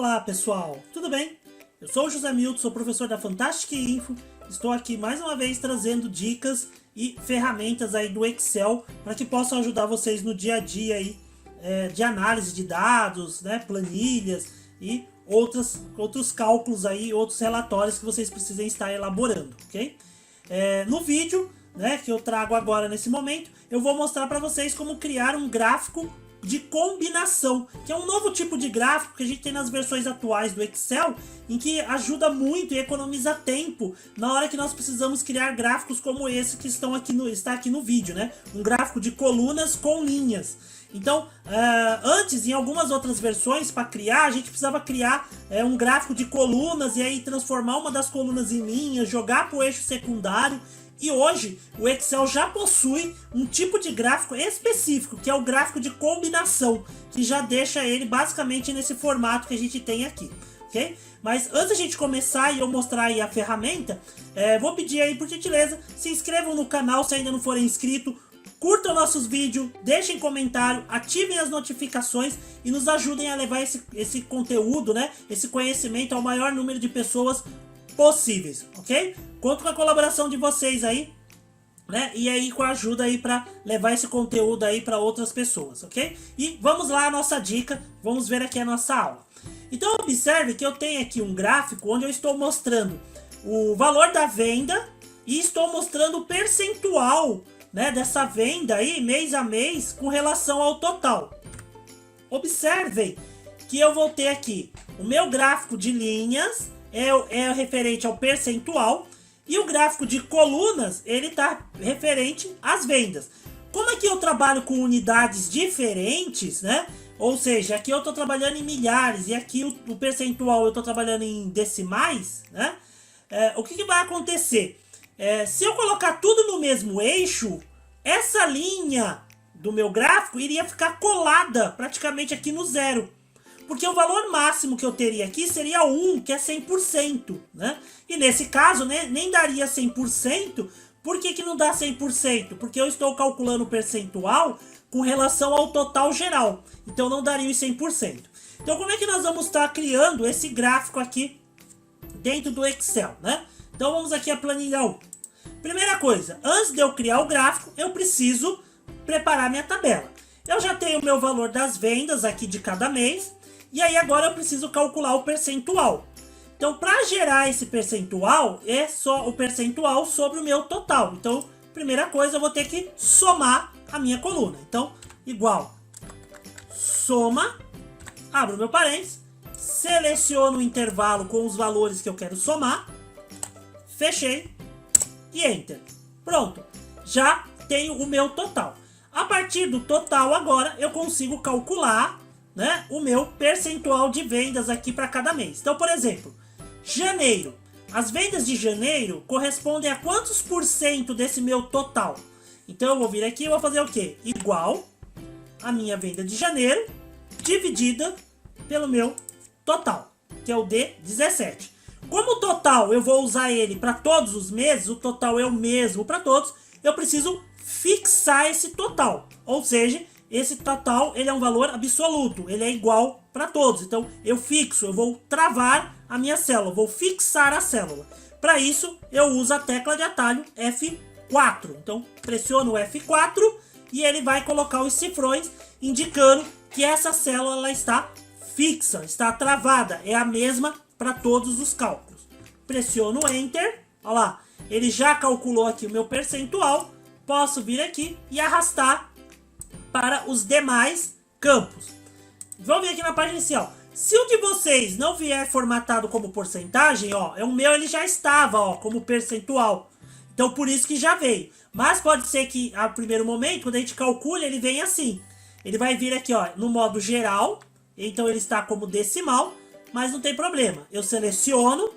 Olá pessoal, tudo bem? Eu sou o José Milton, sou professor da Fantastic Info. Estou aqui mais uma vez trazendo dicas e ferramentas aí do Excel para que possam ajudar vocês no dia a dia aí, de análise de dados, né, planilhas e outros cálculos aí, outros relatórios que vocês precisem estar elaborando, ok? No vídeo, né, que eu trago agora nesse momento, eu vou mostrar para vocês como criar um gráfico de combinação, que é um novo tipo de gráfico que a gente tem nas versões atuais do Excel, em que ajuda muito e economiza tempo na hora que nós precisamos criar gráficos como esse que está aqui no vídeo, né? Um gráfico de colunas com linhas. Então, antes, em algumas outras versões, para criar, a gente precisava criar um gráfico de colunas e aí transformar uma das colunas em linhas, jogar para o eixo secundário. E hoje o Excel já possui um tipo de gráfico específico, que é o gráfico de combinação, que já deixa ele basicamente nesse formato que a gente tem aqui, ok? Mas antes da gente começar e eu mostrar aí a ferramenta, vou pedir aí por gentileza, se inscrevam no canal se ainda não forem inscritos, curtam nossos vídeos, deixem comentário, ativem as notificações e nos ajudem a levar esse conteúdo, né, esse conhecimento ao maior número de pessoas possíveis, ok? Conto com a colaboração de vocês aí, né? E aí com a ajuda aí para levar esse conteúdo aí para outras pessoas, ok? E vamos lá a nossa dica, vamos ver aqui a nossa aula. Então observe que eu tenho aqui um gráfico onde eu estou mostrando o valor da venda e estou mostrando o percentual, né, dessa venda aí mês a mês com relação ao total. Observem que eu vou ter aqui o meu gráfico de linhas é referente ao percentual e o gráfico de colunas ele está referente às vendas. Como aqui eu trabalho com unidades diferentes, né? Ou seja, aqui eu estou trabalhando em milhares e aqui o percentual eu estou trabalhando em decimais, né? O que vai acontecer? Se eu colocar tudo no mesmo eixo, essa linha do meu gráfico iria ficar colada praticamente aqui no zero. Porque o valor máximo que eu teria aqui seria 1, que é 100%, né? E nesse caso, né, nem daria 100%. Por que não dá 100%? Porque eu estou calculando o percentual com relação ao total geral. Então não daria os 100%. Então como é que nós vamos estar criando esse gráfico aqui dentro do Excel, né? Então vamos aqui a planilha 1. Primeira coisa, antes de eu criar o gráfico, eu preciso preparar minha tabela. Eu já tenho o meu valor das vendas aqui de cada mês. E aí agora eu preciso calcular o percentual. Então para gerar esse percentual, é só o percentual sobre o meu total. Então primeira coisa eu vou ter que somar a minha coluna. Então igual, soma, abro meu parênteses, seleciono o intervalo com os valores que eu quero somar, fechei e Enter. Pronto, já tenho o meu total. A partir do total agora eu consigo calcular, né, o meu percentual de vendas aqui para cada mês. Então, por exemplo, janeiro. As vendas de janeiro correspondem a quantos por cento desse meu total? Então, eu vou vir aqui e vou fazer o quê? Igual a minha venda de janeiro dividida pelo meu total, que é o D17. Como o total eu vou usar ele para todos os meses, o total é o mesmo para todos, eu preciso fixar esse total. Ou seja, esse total ele é um valor absoluto, ele é igual para todos. Então eu fixo, eu vou travar a minha célula, vou fixar a célula. Para isso eu uso a tecla de atalho F4. Então pressiono o F4 e ele vai colocar os cifrões indicando que essa célula ela está fixa, está travada, é a mesma para todos os cálculos. Pressiono Enter, olha lá, ele já calculou aqui o meu percentual. Posso vir aqui e arrastar para os demais campos. Vamos ver aqui na página inicial. Se o de vocês não vier formatado como porcentagem, ó, o meu ele já estava, ó, como percentual. Então por isso que já veio. Mas pode ser que a primeiro momento, quando a gente calcula, ele vem assim. Ele vai vir aqui, ó, no modo geral. Então ele está como decimal, mas não tem problema. Eu seleciono,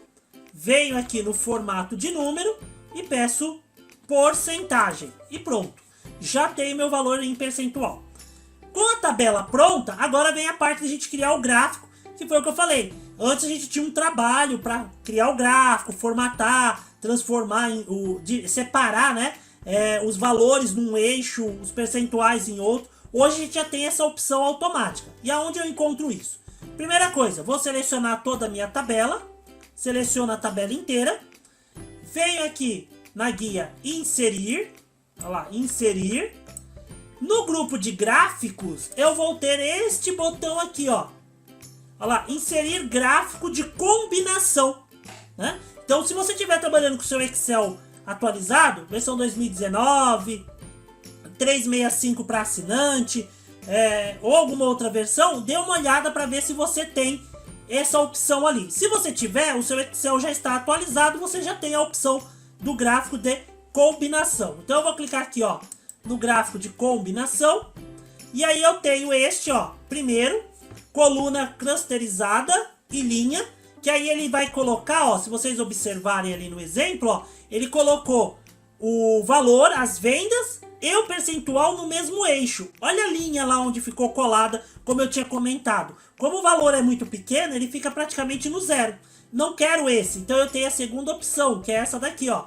venho aqui no formato de número e peço porcentagem. E pronto. Já tenho meu valor em percentual. Com a tabela pronta, agora vem a parte de a gente criar o gráfico, que foi o que eu falei. Antes a gente tinha um trabalho para criar o gráfico, formatar, transformar, separar, né, os valores num eixo, os percentuais em outro. Hoje a gente já tem essa opção automática. E aonde eu encontro isso? Primeira coisa, vou selecionar toda a minha tabela. Seleciono a tabela inteira. Venho aqui na guia inserir. Olha lá, inserir. No grupo de gráficos, eu vou ter este botão aqui, ó. Olha lá, inserir gráfico de combinação, né? Então, se você estiver trabalhando com o seu Excel atualizado, versão 2019, 365 para assinante, ou alguma outra versão, dê uma olhada para ver se você tem essa opção ali. Se você tiver, o seu Excel já está atualizado, você já tem a opção do gráfico de combinação. Então, eu vou clicar aqui, ó, no gráfico de combinação, e aí eu tenho este, ó, primeiro, coluna clusterizada e linha, que aí ele vai colocar, ó, se vocês observarem ali no exemplo, ó, ele colocou o valor, as vendas e o percentual no mesmo eixo. Olha a linha lá onde ficou colada, como eu tinha comentado. Como o valor é muito pequeno, ele fica praticamente no zero. Não quero esse, então eu tenho a segunda opção, que é essa daqui, ó.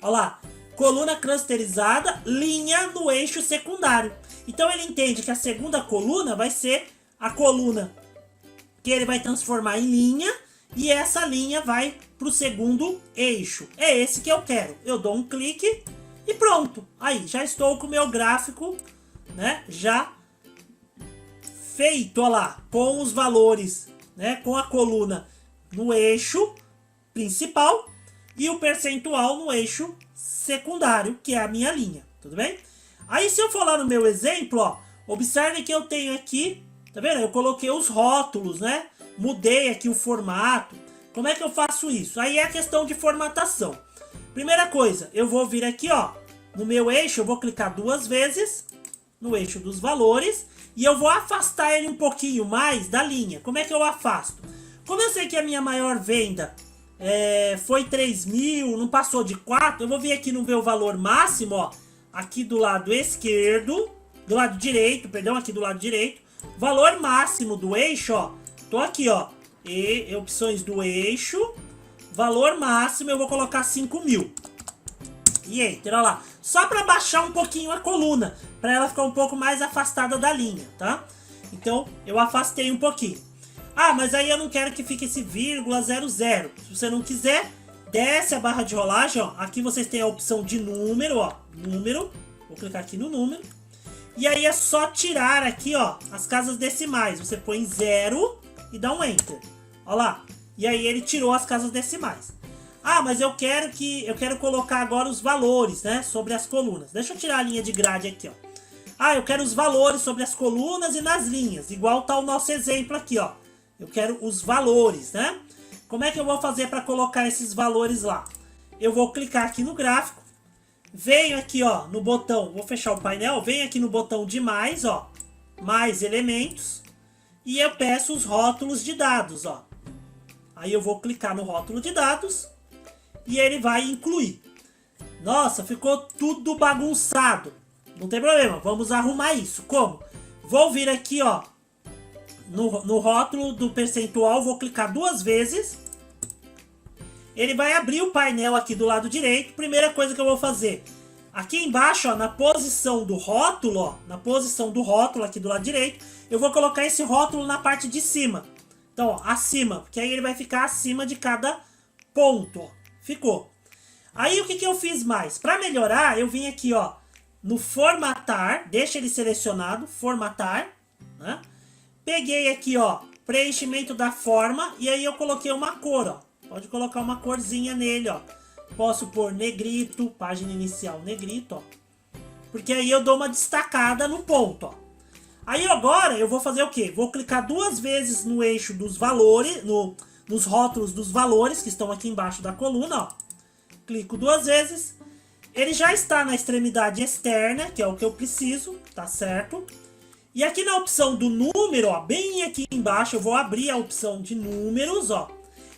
Olha lá, coluna clusterizada, linha no eixo secundário. Então ele entende que a segunda coluna vai ser a coluna que ele vai transformar em linha, e essa linha vai para o segundo eixo. É esse que eu quero. Eu dou um clique e pronto. Aí, já estou com o meu gráfico, né, já feito, ó lá, com os valores, né, com a coluna no eixo principal e o percentual no eixo secundário, que é a minha linha, tudo bem? Aí, se eu for lá no meu exemplo, ó, observe que eu tenho aqui, tá vendo? Eu coloquei os rótulos, né? Mudei aqui o formato. Como é que eu faço isso? Aí é a questão de formatação. Primeira coisa, eu vou vir aqui, ó, no meu eixo, eu vou clicar 2 vezes no eixo dos valores e eu vou afastar ele um pouquinho mais da linha. Como é que eu afasto? Como eu sei que a minha maior venda foi 3.000, não passou de 4, eu vou vir aqui no meu valor máximo, ó, aqui do lado esquerdo, do lado direito, perdão, aqui do lado direito, valor máximo do eixo, ó, tô aqui, ó, e opções do eixo, valor máximo, eu vou colocar 5.000. E enter, olha lá, só para baixar um pouquinho a coluna, para ela ficar um pouco mais afastada da linha, tá? Então, eu afastei um pouquinho. Ah, mas aí eu não quero que fique esse vírgula 00. Se você não quiser, desce a barra de rolagem, ó. Aqui vocês têm a opção de número, ó. Número. Vou clicar aqui no número. E aí é só tirar aqui, ó, as casas decimais. Você põe 0 e dá um Enter. Ó lá. E aí ele tirou as casas decimais. Ah, mas eu quero colocar agora os valores, né, sobre as colunas. Deixa eu tirar a linha de grade aqui, ó. Ah, eu quero os valores sobre as colunas e nas linhas. Igual tá o nosso exemplo aqui, ó. Eu quero os valores, né? Como é que eu vou fazer para colocar esses valores lá? Eu vou clicar aqui no gráfico. Venho aqui, ó, no botão, vou fechar o painel. Venho aqui no botão de mais, ó. Mais elementos. E eu peço os rótulos de dados, ó. Aí eu vou clicar no rótulo de dados. E ele vai incluir. Nossa, ficou tudo bagunçado. Não tem problema, vamos arrumar isso. Como? Vou vir aqui, ó, no rótulo do percentual, vou clicar 2 vezes. Ele vai abrir o painel aqui do lado direito. Primeira coisa que eu vou fazer, aqui embaixo, ó, na posição do rótulo, ó, na posição do rótulo aqui do lado direito, eu vou colocar esse rótulo na parte de cima. Então, ó, acima, porque aí ele vai ficar acima de cada ponto, ó. Ficou. Aí o que eu fiz mais? Para melhorar, eu vim aqui, ó, no formatar, deixa ele selecionado, formatar, né? Peguei aqui, ó, preenchimento da forma, e aí eu coloquei uma cor, ó. Pode colocar uma corzinha nele, ó. Posso pôr negrito, página inicial negrito, ó. Porque aí eu dou uma destacada no ponto, ó. Aí agora eu vou fazer o quê? Vou clicar 2 vezes no eixo dos valores, nos rótulos dos valores que estão aqui embaixo da coluna, ó. Clico 2 vezes. Ele já está na extremidade externa, que é o que eu preciso, tá certo? E aqui na opção do número, ó, bem aqui embaixo, eu vou abrir a opção de números, ó.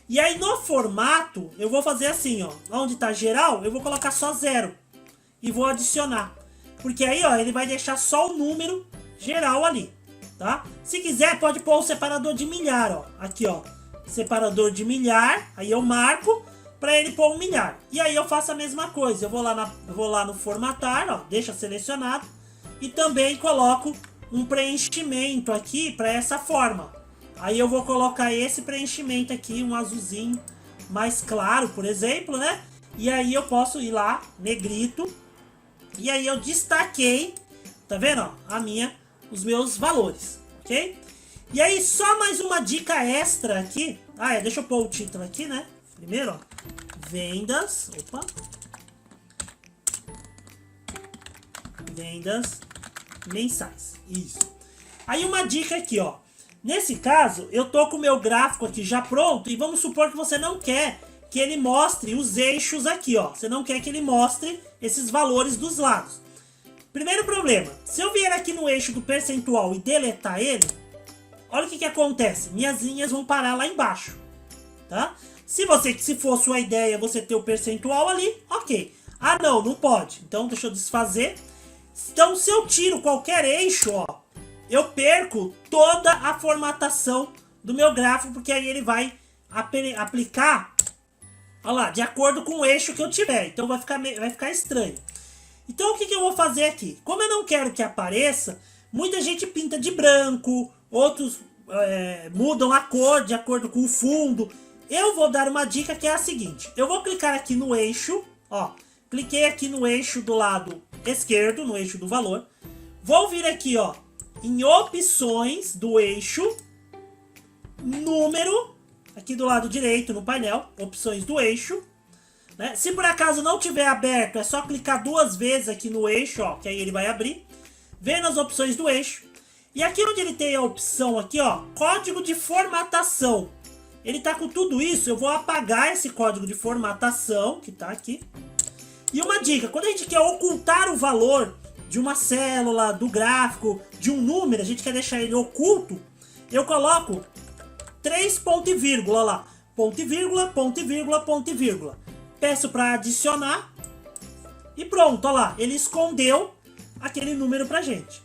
E aí no formato, eu vou fazer assim, ó. Onde tá geral, eu vou colocar só 0. E vou adicionar. Porque aí, ó, ele vai deixar só o número geral ali, tá? Se quiser, pode pôr o separador de milhar, ó. Aqui, ó. Separador de milhar, aí eu marco para ele pôr um milhar. E aí eu faço a mesma coisa. Eu vou lá no formatar, ó, deixa selecionado. E também coloco um preenchimento aqui para essa forma. Aí eu vou colocar esse preenchimento aqui, um azulzinho mais claro, por exemplo, né? E aí eu posso ir lá, negrito, e aí eu destaquei, tá vendo, ó, os meus valores, ok? E aí só mais uma dica extra aqui, deixa eu pôr o título aqui, né? Primeiro, ó, vendas mensais, isso. Aí uma dica aqui, ó, nesse caso eu tô com o meu gráfico aqui já pronto e vamos supor que você não quer que ele mostre os eixos aqui, ó. Você não quer que ele mostre esses valores dos lados. Primeiro problema, se eu vier aqui no eixo do percentual e deletar ele, olha o que acontece. Minhas linhas vão parar lá embaixo, tá? Se for sua ideia você ter o percentual ali, ok. Ah não, não pode. Então deixa eu desfazer. Então se eu tiro qualquer eixo, ó, eu perco toda a formatação do meu gráfico, porque aí ele vai aplicar, olha lá, de acordo com o eixo que eu tiver. Então vai ficar estranho. Então o que eu vou fazer aqui? Como eu não quero que apareça, muita gente pinta de branco, outros mudam a cor de acordo com o fundo. Eu vou dar uma dica que é a seguinte. Eu vou clicar aqui no eixo, ó. Cliquei aqui no eixo do lado esquerdo, no eixo do valor. Vou vir aqui, ó, em opções do eixo, número, aqui do lado direito no painel, opções do eixo, né? Se por acaso não tiver aberto, é só clicar 2 vezes aqui no eixo, ó, que aí ele vai abrir. Vem nas opções do eixo. E aqui onde ele tem a opção aqui, ó, código de formatação. Ele tá com tudo isso, eu vou apagar esse código de formatação que tá aqui. E uma dica, quando a gente quer ocultar o valor de uma célula, do gráfico, de um número, a gente quer deixar ele oculto, eu coloco 3 ponto e vírgula, olha lá, ponto e vírgula, ponto e vírgula, ponto e vírgula. Peço para adicionar e pronto, olha lá, ele escondeu aquele número pra gente.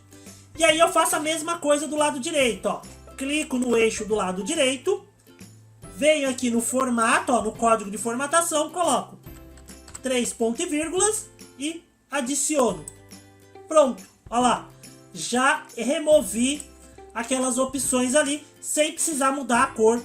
E aí eu faço a mesma coisa do lado direito, ó. Clico no eixo do lado direito, venho aqui no formato, ó, no código de formatação, coloco 3 pontos e vírgulas e adiciono. Pronto, olha lá, já removi aquelas opções ali sem precisar mudar a cor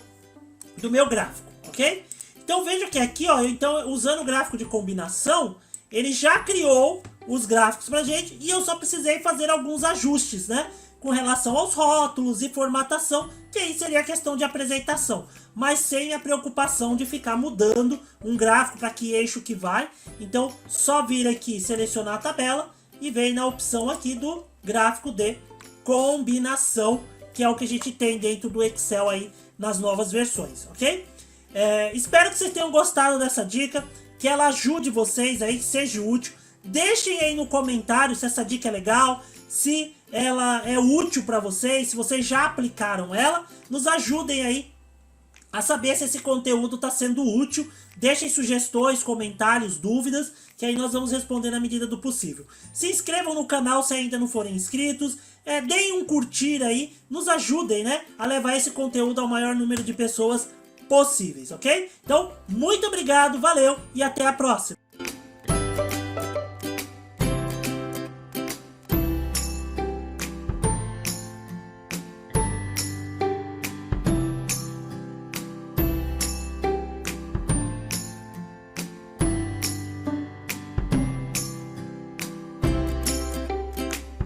do meu gráfico, ok? Então veja que aqui, ó, então usando o gráfico de combinação, ele já criou os gráficos pra gente e eu só precisei fazer alguns ajustes, né? Com relação aos rótulos e formatação, que aí seria a questão de apresentação, mas sem a preocupação de ficar mudando um gráfico para que eixo que vai. Então só vir aqui, selecionar a tabela e vem na opção aqui do gráfico de combinação, que é o que a gente tem dentro do Excel aí nas novas versões, ok? Espero que vocês tenham gostado dessa dica, que ela ajude vocês aí, que seja útil. Deixem aí no comentário se essa dica é legal, se ela é útil para vocês, se vocês já aplicaram ela. Nos ajudem aí a saber se esse conteúdo está sendo útil. Deixem sugestões, comentários, dúvidas, que aí nós vamos responder na medida do possível. Se inscrevam no canal se ainda não forem inscritos, deem um curtir aí, nos ajudem, né, a levar esse conteúdo ao maior número de pessoas possíveis, ok? Então, muito obrigado, valeu e até a próxima!